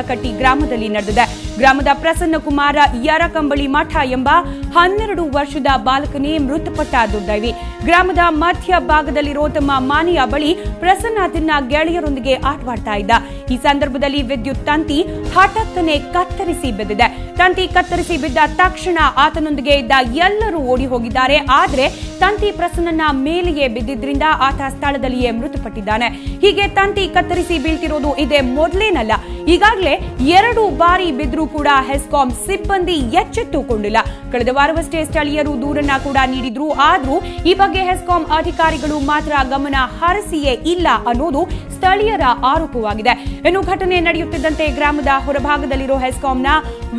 ಕಟ್ಟಿ ಗ್ರಾಮದಲ್ಲಿ ನಡೆದಿದೆ. ಗ್ರಾಮದ ಪ್ರಸನ್ನ ಕುಮಾರ ಯರಕಂಬಳಿ ಮಠ ಎಂಬ 12 ವರ್ಷದ ಬಾಲಕನೇ ಮೃತಪಟ್ಟ ದುರ್ದೈವಿ. ಗ್ರಾಮದ ಮಧ್ಯ ಭಾಗದಲ್ಲಿರೋ ತಮ್ಮ ಮನೆಯ ಬಳಿ ಪ್ರಸನ್ನ ತನ್ನ ಗೆಳೆಯರೊಂದಿಗೆ ಆಟವಾಡ್ತಾ ಇದ್ದ. ಈ ಸಂದರ್ಭದಲ್ಲಿ ವಿದ್ಯುತ್ ತಂತಿ ಹಠಾತ್ತನೆ ಕತ್ತರಿಸಿ ಬಿದ್ದಿದೆ. ತಂತಿ ಕತ್ತರಿಸಿ ಬಿದ್ದ ತಕ್ಷಣ ಆತನೊಂದಿಗೆ ಇದ್ದ ಎಲ್ಲರೂ ಓಡಿ ಹೋಗಿದ್ದಾರೆ. ಆದರೆ ತಂತಿ ಪ್ರಸನ್ನನ ಮೇಲೆಯೇ ಬಿದ್ದಿದ್ರಿಂದ ಆತ ಸ್ಥಳದಲ್ಲಿಯೇ ಮೃತಪಟ್ಟಿದ್ದಾನೆ. ಹೀಗೆ ತಂತಿ ಕತ್ತರಿಸಿ ಬೀಳ್ತಿರೋದು ಇದೇ ಮೊದಲೇನಲ್ಲ. ಈಗಾಗಲೇ 2 ಬಾರಿ ಬಿದ್ದರೂ ಕೂಡ ಹೆಸ್ಕಾಂ ಸಿಬ್ಬಂದಿ ಎಚ್ಚೆತ್ತುಕೊಂಡಿಲ್ಲ. ಕಳೆದ ವಾರವಷ್ಟೇ ಸ್ಥಳೀಯರು ದೂರನ್ನ ಕೂಡ ನೀಡಿದ್ರು. ಆದ್ರೂ ಈ ಬಗ್ಗೆ ಹೆಸ್ಕಾಂ ಅಧಿಕಾರಿಗಳು ಮಾತ್ರ ಗಮನ ಹರಿಸಿಯೇ ಇಲ್ಲ ಅನ್ನೋದು ಸ್ಥಳೀಯರ ಆರೋಪವಾಗಿದೆ. ಇನ್ನು ಘಟನೆ ನಡೆಯುತ್ತಿದ್ದಂತೆ ಗ್ರಾಮದ ಹೊರಭಾಗದಲ್ಲಿರೋ ಹೆಸ್ಕಾಂನ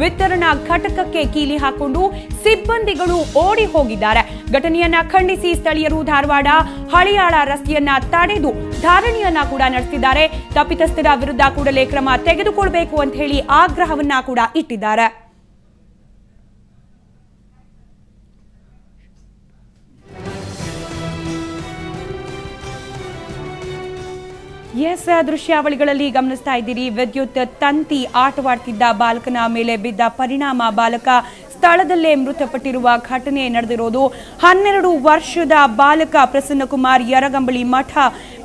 ವಿತರಣಾ ಘಟಕಕ್ಕೆ ಕೀಲಿ ಹಾಕೊಂಡು ಸಿಬ್ಬಂದಿಗಳು ಓಡಿ ಹೋಗಿದ್ದಾರೆ. ಘಟನೆಯನ್ನ ಖಂಡಿಸಿ ಸ್ಥಳೀಯರು ಧಾರವಾಡ ಹಳಿಯಾಳ ರಸ್ತೆಯನ್ನ ತಡೆದು ಧಾರಣಿಯನ್ನ ಕೂಡ ನಡೆಸಿದ್ದಾರೆ. ತಪ್ಪಿತಸ್ಥರ ವಿರುದ್ಧ ಕೂಡಲೇ ಕ್ರಮ ತೆಗೆದುಕೊಳ್ಳಬೇಕು ಅಂತ ಹೇಳಿ ಆಗ್ರಹವನ್ನ ಕೂಡ ಇಟ್ಟಿದ್ದಾರೆ. ದೃಶ್ಯಾವಳಿಗಳಲ್ಲಿ ಗಮನಿಸ್ತಾ ಇದ್ದೀರಿ. ವಿದ್ಯುತ್ ತಂತಿ ಆಟವಾಡ್ತಿದ್ದ ಬಾಲಕನ ಮೇಲೆ ಬಿದ್ದ ಪರಿಣಾಮ ಬಾಲಕ ಸ್ಥಳದಲ್ಲೇ ಮೃತಪಟ್ಟಿರುವ ಘಟನೆ ನಡೆದಿರೋದು. 12 ವರ್ಷದ ಬಾಲಕ ಪ್ರಸನ್ನ ಕುಮಾರ್ ಯರಗಂಬಳಿ ಮಠ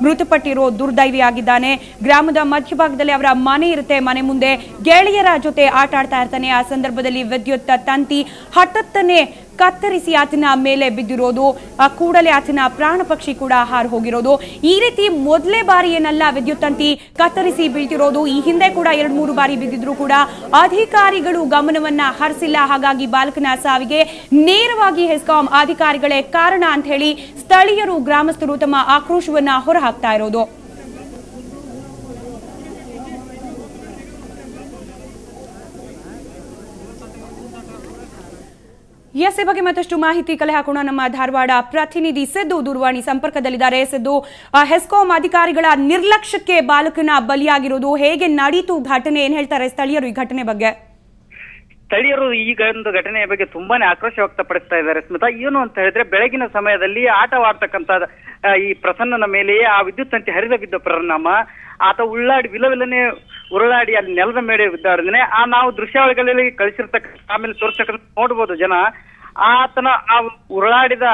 ಮೃತಪಟ್ಟಿರೋ ದುರ್ದೈವಿಯಾಗಿದ್ದಾನೆ. ಗ್ರಾಮದ ಮಧ್ಯಭಾಗದಲ್ಲಿ ಅವರ ಮನೆ ಇರುತ್ತೆ. ಮನೆ ಮುಂದೆ ಗೆಳೆಯರ ಜೊತೆ ಆಟ ಆಡ್ತಾ ಇರ್ತಾನೆ. ಆ ಸಂದರ್ಭದಲ್ಲಿ ವಿದ್ಯುತ್ ತಂತಿ ಹಠಾತ್ತನೆ ಕತ್ತರಿಸಿ ಆತನ ಮೇಲೆ ಬಿದ್ದಿರೋದು. ಕೂಡಲೇ ಆತನ ಪ್ರಾಣ ಪಕ್ಷಿ ಕೂಡ ಹಾರು ಹೋಗಿರೋದು. ಈ ರೀತಿ ಮೊದಲೇ ಬಾರಿ ಏನಲ್ಲ ವಿದ್ಯುತ್ ತಂತಿ ಕತ್ತರಿಸಿ ಬೀಳ್ತಿರೋದು. ಈ ಹಿಂದೆ ಕೂಡ 2-3 ಬಾರಿ ಬಿದ್ದಿದ್ರು ಕೂಡ ಅಧಿಕಾರಿಗಳು ಗಮನವನ್ನ ಹರಿಸಿಲ್ಲ. ಹಾಗಾಗಿ ಬಾಲಕನ ಸಾವಿಗೆ ನೇರವಾಗಿ ಹೆಸ್ಕಾಂ ಅಧಿಕಾರಿಗಳೇ ಕಾರಣ ಅಂತ ಹೇಳಿ ಸ್ಥಳೀಯರು ಗ್ರಾಮಸ್ಥರು ತಮ್ಮ ಆಕ್ರೋಶವನ್ನ ಹೊರಹಾಕ್ತಾ ಇರೋದು. ಈ ಬಗ್ಗೆ ಮತ್ತಷ್ಟು ಮಾಹಿತಿ ಕಲೆ ಹಾಕೋಣ. ನಮ್ಮ ಧಾರವಾಡ ಪ್ರತಿನಿಧಿ ಸಿದ್ದು ದೂರವಾಣಿ ಸಂಪರ್ಕದಲ್ಲಿದ್ದಾರೆ. ಸಿದ್ದು, ಹೆಸ್ಕಾಂ ಅಧಿಕಾರಿಗಳ ನಿರ್ಲಕ್ಷ್ಯಕ್ಕೆ ಬಾಲಕನ ಬಲಿಯಾಗಿರೋದು ಹೇಗೆ ನಡೀತು ಘಟನೆ, ಏನ್ ಹೇಳ್ತಾರೆ ಸ್ಥಳೀಯರು ಈ ಘಟನೆ ಬಗ್ಗೆ? ಸ್ಥಳೀಯರು ಈಗ ಒಂದು ಘಟನೆಯ ಬಗ್ಗೆ ತುಂಬಾನೇ ಆಕ್ರೋಶ ವ್ಯಕ್ತಪಡಿಸ್ತಾ ಇದ್ದಾರೆ ಸ್ಮಿತಾ. ಏನು ಅಂತ ಹೇಳಿದ್ರೆ, ಬೆಳಗಿನ ಸಮಯದಲ್ಲಿ ಆಟವಾಡ್ತಕ್ಕಂತ ಈ ಪ್ರಸನ್ನನ ಮೇಲೆಯೇ ಆ ವಿದ್ಯುತ್ ತಂತಿ ಹರಿದ ಬಿದ್ದ ಪರಿಣಾಮ ಆತ ಉಳ್ಳಾಡಿ ವಿಲವಿಲನೆ ಉರುಳಾಡಿ ಅಲ್ಲಿ ನೆಲದ ಮೇಲೆ ಬಿದ್ದಾಡಿದ್ರೆ ನಾವು ದೃಶ್ಯಾವಳಿಗಳಲ್ಲಿ ಕಳಿಸಿರ್ತಕ್ಕಂಥ ಆಮೇಲೆ ತೋರಿಸ್ತಕ್ಕಂಥ ನೋಡ್ಬೋದು ಜನ. ಆತನ ಆ ಉರುಳಾಡಿದ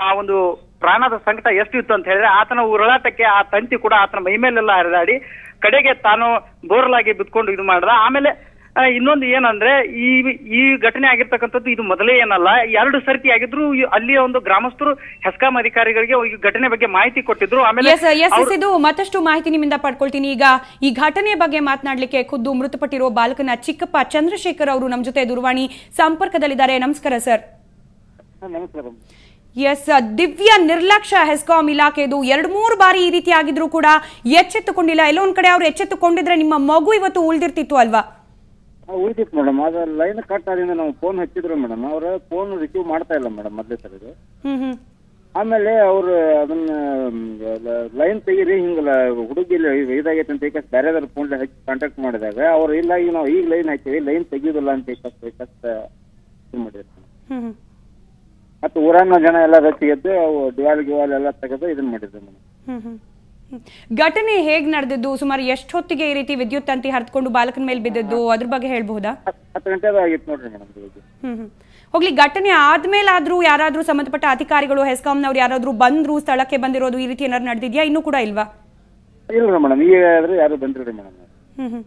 ಆ ಒಂದು ಪ್ರಾಣದ ಸಂಕಟ ಎಷ್ಟು ಇತ್ತು ಅಂತ ಹೇಳಿದ್ರೆ, ಆತನ ಉರುಳಾಟಕ್ಕೆ ಆ ತಂತಿ ಕೂಡ ಆತನ ಮೈ ಮೇಲೆಲ್ಲ ಹರಿದಾಡಿ ಕಡೆಗೆ ತಾನು ಬೋರ್ಲಾಗಿ ಬಿದ್ಕೊಂಡು ಇದು ಮಾಡ್ದ. ಆಮೇಲೆ ಇನ್ನೊಂದು ಏನಂದ್ರೆ, ಈ ಘಟನೆ ಆಗಿರ್ತಕ್ಕಂಥದ್ದು ಇದು ಮೊದಲೇ ಏನಲ್ಲ, 2 ಸರ್ತಿ ಆಗಿದ್ರು ಅಲ್ಲಿಯ ಒಂದು ಗ್ರಾಮಸ್ಥರು ಹೆಸ್ಕಾಂ ಅಧಿಕಾರಿಗಳಿಗೆ ಈ ಘಟನೆ ಬಗ್ಗೆ ಮಾಹಿತಿ ಕೊಟ್ಟಿದ್ರು. ಆಮೇಲೆ ಇದು ಮತ್ತಷ್ಟು ಮಾಹಿತಿ ನಿಮ್ಮಿಂದ ಪಡ್ಕೊಳ್ತೀನಿ. ಈಗ ಈ ಘಟನೆ ಬಗ್ಗೆ ಮಾತನಾಡ್ಲಿಕ್ಕೆ ಖುದ್ದು ಮೃತಪಟ್ಟಿರೋ ಬಾಲಕನ ಚಿಕ್ಕಪ್ಪ ಚಂದ್ರಶೇಖರ್ ಅವರು ನಮ್ಮ ಜೊತೆ ದೂರವಾಣಿ ಸಂಪರ್ಕದಲ್ಲಿದ್ದಾರೆ. ನಮಸ್ಕಾರ ಸರ್. ದಿವ್ಯ ನಿರ್ಲಕ್ಷ್ಯ ಹೆಸ್ಕಾಂ ಇಲಾಖೆದು. 2-3 ಬಾರಿ ಈ ರೀತಿ ಆಗಿದ್ರು ಕೂಡ ಎಚ್ಚೆತ್ತುಕೊಂಡಿಲ್ಲ. ಎಲ್ಲೋ ಒಂದ್ ಕಡೆ ಅವ್ರು ಎಚ್ಚೆತ್ತುಕೊಂಡಿದ್ರೆ ನಿಮ್ಮ ಮಗು ಇವತ್ತು ಉಳಿದಿರ್ತಿತ್ತು ಅಲ್ವಾ? ಉಳಿದಿತ್ತು ಮೇಡಮ್. ಅದ ಲೈನ್ ಕಟ್ ಆದ್ರಿಂದ ನಾವು ಫೋನ್ ಹಚ್ಚಿದ್ರು ಮೇಡಮ್, ಅವ್ರ ಫೋನ್ ರಿಸೀವ್ ಮಾಡ್ತಾ ಇಲ್ಲ ಮೇಡಮ್ ಮೊದಲೇ ಸರ್ ಇದು. ಆಮೇಲೆ ಅವ್ರು ಅದನ್ನ ಲೈನ್ ತೆಗೀರಿ ಹಿಂಗಲ್ಲ ಹುಡುಗಿ ಇದಾಗೈತೆ ಅಂತ ಈಗ ಬೇರೆದಾರ ಫೋನ್ ಹಚ್ಚಿ ಕಾಂಟ್ಯಾಕ್ಟ್ ಮಾಡಿದಾಗ ಅವ್ರು ಇಲ್ಲ ಈಗ ನಾವು ಈಗ ಲೈನ್ ಹಾಕಿವಿ ಲೈನ್ ತೆಗಿಯೋದಿಲ್ಲ ಅಂತ ಇದು ಮಾಡಿದ್ರು. ಮತ್ತೆ ಊರನ್ನ ಜನ ಎಲ್ಲ ರಚ್ಚಿಗೆದ್ದು ಅವು ಡಿವಾಲ್ ಎಲ್ಲ ತೆಗೆದು ಇದನ್ನ ಮಾಡಿದ್ರು ಮೇಡಮ್. ಘಟನೆ ಹೇಗ್ ನಡೆದಿದ್ದು? ಸುಮಾರು ಎಷ್ಟು ಹೊತ್ತಿಗೆ ಈ ರೀತಿ ವಿದ್ಯುತ್ ತಂತಿ ಹರಿದುಕೊಂಡು ಬಾಲಕನ ಮೇಲೆ ಬಿದ್ದದ್ದು, ಅದ್ರ ಬಗ್ಗೆ ಹೇಳ್ಬಹುದಾ? 10 ಗಂಟೆ ಆಗಿತ್ತು ನೋಡ್ರಿ ಮೇಡಮ್. ಹೋಗ್ಲಿ, ಘಟನೆ ಆದ್ಮೇಲಾದ್ರೂ ಯಾರಾದ್ರೂ ಸಂಬಂಧಪಟ್ಟ ಅಧಿಕಾರಿಗಳು ಹೆಸ್ಕಾಂನವ್ರು ಯಾರಾದ್ರೂ ಬಂದ್ರು, ಸ್ಥಳಕ್ಕೆ ಬಂದಿರೋದು ಈ ರೀತಿ ಏನಾದ್ರು ನಡೆದಿದ್ಯಾ? ಇನ್ನೂ ಕೂಡ ಇಲ್ವಾ? ಇಲ್ಲ ಮೇಡಮ್, ಈಗ ಯಾರು ಬಂದಿಲ್ಲ ಮೇಡಮ್.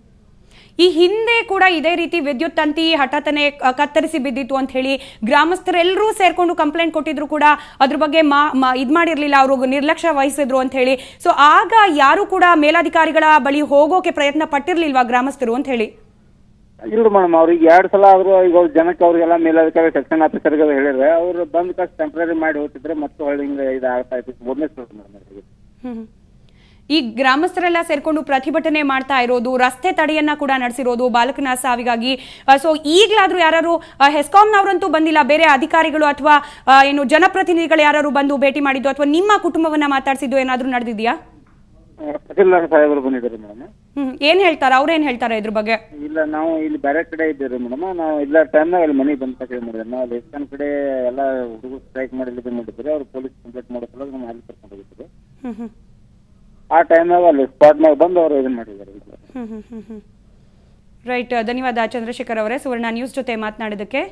ಈ ಹಿಂದೆ ಕೂಡ ಇದೇ ರೀತಿ ವಿದ್ಯುತ್ ತಂತಿ ಹಠಾತ್ತನೆ ಕತ್ತರಿಸಿ ಬಿದ್ದಿತ್ತು ಅಂತ ಹೇಳಿ ಗ್ರಾಮಸ್ಥರೆಲ್ಲರೂ ಸೇರ್ಕೊಂಡು ಕಂಪ್ಲೇಂಟ್ ಕೊಟ್ಟಿದ್ರು ಕೂಡ ಅದ್ರ ಬಗ್ಗೆ ಇದ್ ಮಾಡಿರ್ಲಿಲ್ಲ, ಅವರು ನಿರ್ಲಕ್ಷ್ಯ ವಹಿಸಿದ್ರು ಅಂತ ಹೇಳಿ. ಸೊ ಆಗ ಯಾರು ಕೂಡ ಮೇಲಾಧಿಕಾರಿಗಳ ಬಳಿ ಹೋಗೋಕೆ ಪ್ರಯತ್ನ ಪಟ್ಟಿರ್ಲಿಲ್ವಾ ಗ್ರಾಮಸ್ಥರು ಅಂತ ಹೇಳಿ? ಇಲ್ಲ ಮೇಡಮ್, ಅವ್ರಿಗೆ 2 ಸಲ ಆದ್ರೂ ಈಗ ಜನಕ್ಕೆ ಅವ್ರಿಗೆಲ್ಲ ಮೇಲಾಧಿಕಾರಿ ಸೆಕ್ಷನ್ ಆಫೀಸರ್ಗೆ ಹೇಳಿದ್ರೆ ಅವ್ರು ಬಂದ್ ಕಾಸು ಟೆಂಪ್ರರಿ ಮಾಡಿ ಹೋಗ್ತಿದ್ರೆ ಮತ್ತೆ ಹೊಳ್ಳಿ ಹಿಂಗ ಇದಾಗ್ತಾ ಇತ್ತು. ಮೇಡಮ್, ಈ ಗ್ರಾಮಸ್ಥರೆಲ್ಲ ಸೇರ್ಕೊಂಡು ಪ್ರತಿಭಟನೆ ಮಾಡ್ತಾ ಇರೋದು, ರಸ್ತೆ ತಡೆಯನ್ನ ಕೂಡ ನಡೆಸಿರೋದು ಬಾಲಕನ ಸಾವಿಗಾಗಿ. ಸೊ ಈಗಲಾದ್ರೂ ಯಾರು ಹೆಸ್ಕಾಂನವರಂತೂ ಬಂದಿಲ್ಲ, ಬೇರೆ ಅಧಿಕಾರಿಗಳು ಅಥವಾ ಏನು ಜನಪ್ರತಿನಿಧಿಗಳು ಯಾರು ಬಂದು ಭೇಟಿ ಮಾಡಿದ್ದು ಅಥವಾ ನಿಮ್ಮ ಕುಟುಂಬವನ್ನ ಮಾತಾಡಿಸಿದ್ದು ಏನಾದ್ರೂ ನಡೆದಿದ್ಯಾ? ಸಾಹೇಬರು ಬಂದಿದ್ದಾರೆ ಮೇಡಮ್. ಏನ್ ಹೇಳ್ತಾರ, ಅವ್ರೇನ್ ಹೇಳ್ತಾರೆ ಇದ್ರ ಬಗ್ಗೆ? ಇಲ್ಲ, ನಾವು ಇಲ್ಲಿ ಬೇರೆ ಕಡೆ ಇದ್ದೀರಿ ಮೇಡಮ್. ನಾವು ಇಲ್ಲ ಟೈಮ್ನಾಗ ಅಲ್ಲಿ ಮನೆಗೆ ಬಂದ ತಕ್ಷಣ ಮಾಡಿದ್ರೆ ನಾವು ಲೇಖನ್ ಕಡೆ ಎಲ್ಲ ಹುಡುಗರು ಸ್ಟ್ರೈಕ್ ಮಾಡಿ ಮಾಡಿದ್ರೆ ಅವ್ರು ಪೊಲೀಸ್ ಕಂಪ್ಲೇಂಟ್ ಮಾಡೋಸಲ ನಾವು ಅಲ್ಲಿ ಕರ್ಕೊಂಡು ಹೋಗಿದ್ರು. ಆ ಟೈಮ್ನಾಗ ಅಲ್ಲಿ ಸ್ಪಾಟ್ನಾಗ ಬಂದು ಅವರು ಇದನ್ನ ಮಾಡಿದ್ದಾರೆ. ರೈಟ್, ಧನ್ಯವಾದ ಚಂದ್ರಶೇಖರ್ ಅವರೇ ಸುವರ್ಣ ನ್ಯೂಸ್ ಜೊತೆ ಮಾತನಾಡಿದಕ್ಕೆ.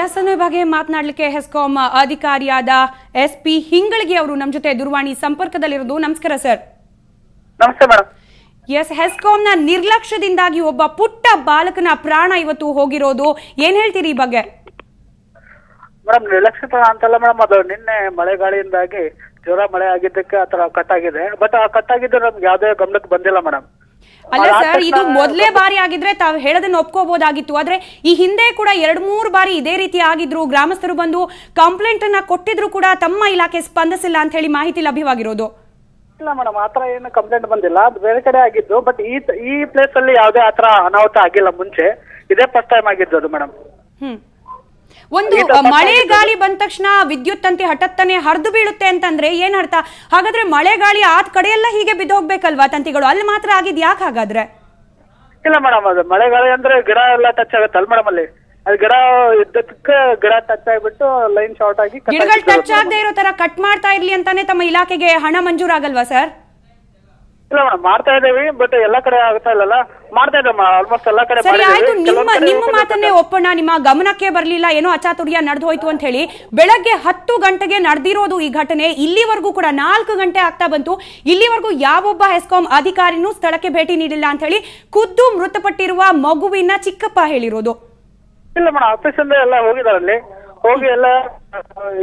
ಎಸ್ಎನ್ಐ ಬಗ್ಗೆ ಮಾತನಾಡಲಿಕ್ಕೆ ಹೆಸ್ಕಾಂ ಅಧಿಕಾರಿಯಾದ SP ಹಿಂಗಳಗಿ ಅವರು ನಮ್ಮ ಜೊತೆ ದೂರವಾಣಿ ಸಂಪರ್ಕದಲ್ಲಿರೋದು. ನಮಸ್ಕಾರ ಸರ್. ನಮಸ್ತೆ ಮೇಡಮ್. ಎಸ್, ಹೆಸ್ಕಾಂನ ನಿರ್ಲಕ್ಷ್ಯದಿಂದಾಗಿ ಒಬ್ಬ ಪುಟ್ಟ ಬಾಲಕನ ಪ್ರಾಣ ಇವತ್ತು ಹೋಗಿರೋದು, ಏನ್ ಹೇಳ್ತೀರಿ ಈ ಬಗ್ಗೆ? ಮೇಡಮ್, ನಿರ್ಲಕ್ಷ್ಯತ ಅಂತಲ್ಲ ಮೇಡಮ್, ಅದು ನಿನ್ನೆ ಮಳೆಗಾಳಿಯಿಂದಾಗಿ ಜೋರ ಮಳೆ ಆಗಿದ್ದಕ್ಕೆ ಆತರ ಕಟ್ ಆಗಿದೆ. ಬಟ್ ಆ ಕಟ್ ಆಗಿದ್ದು ನಮ್ಗೆ ಯಾವ್ದೇ ಗಮನಕ್ಕೆ ಬಂದಿಲ್ಲ ಮೇಡಮ್. ಅಲ್ಲ ಸರ್, ಇದು ಮೊದಲೇ ಬಾರಿ ಆಗಿದ್ರೆ ತಾವು ಹೇಳೋದನ್ನ ಒಪ್ಕೋಬಹುದಾಗಿತ್ತು. ಆದ್ರೆ ಈ ಹಿಂದೆ ಕೂಡ 2-3 ಬಾರಿ ಇದೇ ರೀತಿ ಆಗಿದ್ರು. ಗ್ರಾಮಸ್ಥರು ಬಂದು ಕಂಪ್ಲೇಂಟ್ ಅನ್ನ ಕೊಟ್ಟಿದ್ರು ಕೂಡ ತಮ್ಮ ಇಲಾಖೆ ಸ್ಪಂದಿಸಿಲ್ಲ ಅಂತ ಹೇಳಿ ಮಾಹಿತಿ ಲಭ್ಯವಾಗಿರೋದು. ಇಲ್ಲ ಮೇಡಮ್, ಆತರ ಏನು ಕಂಪ್ಲೇಂಟ್ ಬಂದಿಲ್ಲ, ಅದು ಬೇರೆ ಕಡೆ ಆಗಿದ್ದು. ಬಟ್ ಈ ಪ್ಲೇಸ್ ಅಲ್ಲಿ ಯಾವುದೇ ಆತರ ಅನಾಹುತ ಆಗಿಲ್ಲ. ಮುಂಚೆ ಇದೇ ಫಸ್ಟ್ ಟೈಮ್ ಆಗಿದ್ದು ಅದು ಮೇಡಮ್. ಒಂದು ಮಳೆ ಗಾಳಿ ಬಂದ ತಕ್ಷಣ ವಿದ್ಯುತ್ ತಂತಿ ಹಠತ್ತನೆ ಹರಿದು ಬೀಳುತ್ತೆ ಅಂತಂದ್ರೆ ಏನ್ ಅರ್ಥ? ಹಾಗಾದ್ರೆ ಮಳೆ ಗಾಳಿ ಆದ ಕಡೆ ಎಲ್ಲ ಹೀಗೆ ಬಿದ್ದು ಹೋಗ್ಬೇಕಲ್ವಾ ತಂತಿಗಳು? ಅಲ್ಲಿ ಮಾತ್ರ ಆಗಿದ್ ಯಾಕೆ ಹಾಗಾದ್ರೆ? ಇಲ್ಲ ಮೇಡಮ್, ಅದು ಮಳೆಗಾಳಿ ಅಂದ್ರೆ ಗಿಡ ಎಲ್ಲ ಟಚ್ ಆಗುತ್ತಲ್ಲ ಮೇಡಮ್, ಅಲ್ಲಿ ಅದು ಗಿಡ ಇದ್ದಕ್ಕೆ ಗಿಡ ಟಚ್ ಆಗಿಬಿಟ್ಟು ಲೈನ್ ಶಾರ್ಟ್ ಆಗಿ ಗಿಡಗಳು ಟಚ್ ಆಗದೆ ಇರೋ ತರ ಕಟ್ ಮಾಡ್ತಾ ಇರ್ಲಿ ಅಂತಾನೆ ತಮ್ಮ ಇಲಾಖೆಗೆ ಹಣ ಮಂಜೂರಾಗಲ್ವಾ ಸರ್? ಇಲ್ಲ ಮೇಡಮ್, ಮಾಡ್ತಾ ಇದ್ದೇವೆ. ಬಟ್ ಎಲ್ಲಾ ಕಡೆ ಆಗ್ತಾ ಇಲ್ಲಲ್ಲ, ಮಾಡ್ತಾ ಇದ್ದೇವೆ ಆಲ್ಮೋಸ್ಟ್ ಎಲ್ಲಾ ಕಡೆ. ಸರಿ ಆಯ್ತು, ನಿಮ್ಮ ಮಾತನ್ನೇ ಒಪ್ಪೋಣ. ನಿಮ್ಮ ಗಮನಕ್ಕೆ ಬರ್ಲಿಲ್ಲ, ಏನೋ ಅಚಾತುರ್ಯ ನಡೆದು ಹೋಯ್ತು ಅಂತ ಹೇಳಿ. ಬೆಳಗ್ಗೆ 10 ಗಂಟೆಗೆ ನಡೆದಿರೋದು ಈ ಘಟನೆ. ಇಲ್ಲಿವರೆಗೂ ಕೂಡ 4 ಗಂಟೆ ಆಗ್ತಾ ಬಂತು. ಇಲ್ಲಿವರೆಗೂ ಯಾವೊಬ್ಬ ಹೆಸ್ಕಾಂ ಅಧಿಕಾರಿನೂ ಸ್ಥಳಕ್ಕೆ ಭೇಟಿ ನೀಡಿಲ್ಲ ಅಂತ ಹೇಳಿ ಖುದ್ದು ಮೃತಪಟ್ಟಿರುವ ಮಗುವಿನ ಚಿಕ್ಕಪ್ಪ ಹೇಳಿರೋದು. ಇಲ್ಲ ಮೇಡಮ್, ಆಫೀಸ್ ಇಂದ ಎಲ್ಲ ಹೋಗಿದಾರಲ್ಲಿ, ಹೋಗಿ ಎಲ್ಲ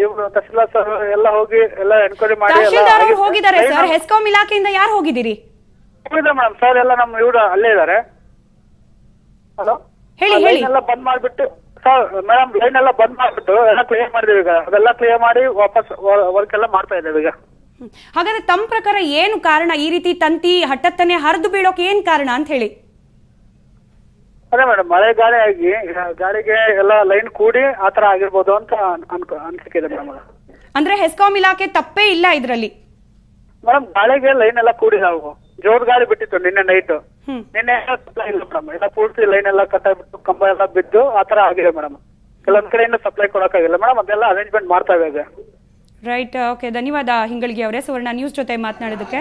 ಇವರು ತಹಸೀಲ್ದಾರ್ ಸರ್ ಎಲ್ಲ ಹೋಗಿ ಎಲ್ಲ ಎನ್ಕ್ವೈರಿ ಮಾಡಿ ತಹಶೀಲ್ದಾರ್ ಅವರು ಹೋಗಿದ್ದಾರೆ ಸರ್. ಹೆಸ್ಕಾಂ ಇಲಾಖೆಯಿಂದ ಯಾರು ಹೋಗಿದ್ದೀರಿ? ಹೋಗಿದ್ದಾರೆ ಮೇಡಮ್. ಸರ್ ಎಲ್ಲ ನಮ್ಮ ಇವರು ಅಲ್ಲೇ ಇದ್ದಾರೆ. ಹಲೋ, ಹೇಳಿ. ಎಲ್ಲ ಬಂದ್ ಮಾಡ್ಬಿಟ್ಟು ಸರ್ ಮೇಡಮ್, ಲೈನ್ ಎಲ್ಲ ಬಂದ್ ಮಾಡ್ಬಿಟ್ಟು ಎಲ್ಲ ಕ್ಲಿಯರ್ ಮಾಡಿದೀವಿ ಈಗ. ಅದೆಲ್ಲ ಕ್ಲಿಯರ್ ಮಾಡಿ ವಾಪಸ್ ವರ್ಕ್ ಎಲ್ಲ ಮಾಡ್ತಾ ಇದ್ದೇವೆ ಈಗ. ಹಾಗಾದ್ರೆ ತಮ್ಮ ಪ್ರಕಾರ ಏನು ಕಾರಣ ಈ ರೀತಿ ತಂತಿ ಹಠತ್ತನೆ ಹರಿದು ಬೀಳೋಕೆ ಏನ್ ಕಾರಣ ಅಂತ ಹೇಳಿ? ಅದೇ ಮೇಡಮ್, ಮಳೆ ಗಾಳಿ ಆಗಿ ಗಾಳಿಗೆ ಎಲ್ಲ ಲೈನ್ ಕೂಡಿ ಆತರ ಆಗಿರ್ಬೋದು ಅಂತ ಅನ್ಸಿಕೆ ಇದೆ ಮೇಡಮ್. ಅಂದ್ರೆ ಹೆಸ್ಕಾಂ ಇಲಾಖೆ ತಪ್ಪೇ ಇಲ್ಲ ಇದ್ರಲ್ಲಿ ಮೇಡಮ್. ಗಾಳಿಗೆ ಲೈನ್ ಎಲ್ಲ ಕೂಡಿ ನಾವು ಜೋರ್ ಗಾಳಿ ಬಿಟ್ಟಿತ್ತು ನಿನ್ನೆ ನೈಟ್. ನಿನ್ನೆ ಸಪ್ಲೈ ಇಲ್ಲ ಮೇಡಮ್, ಎಲ್ಲ ಪೂರ್ತಿ ಲೈನ್ ಎಲ್ಲ ಕಟ್ ಆಗ್ಬಿಟ್ಟು ಕಂಬ ಎಲ್ಲ ಬಿದ್ದು ಆತರ ಆಗಿದೆ ಮೇಡಮ್. ಕೆಲವೊಂದ್ ಕಡೆಯಿಂದ ಸಪ್ಲೈ ಕೊಡಕ್ಕಾಗಿಲ್ಲ ಮೇಡಮ್, ಅದೆಲ್ಲ ಅರೇಂಜ್ಮೆಂಟ್ ಮಾಡ್ತಾ ಇವಾಗ. ರೈಟ್, ಓಕೆ, ಧನ್ಯವಾದ ಹಿಂಗಳಗಿ ಅವರೇ ಸುವರ್ಣ ನ್ಯೂಸ್ ಜೊತೆ ಮಾತನಾಡೋದಕ್ಕೆ.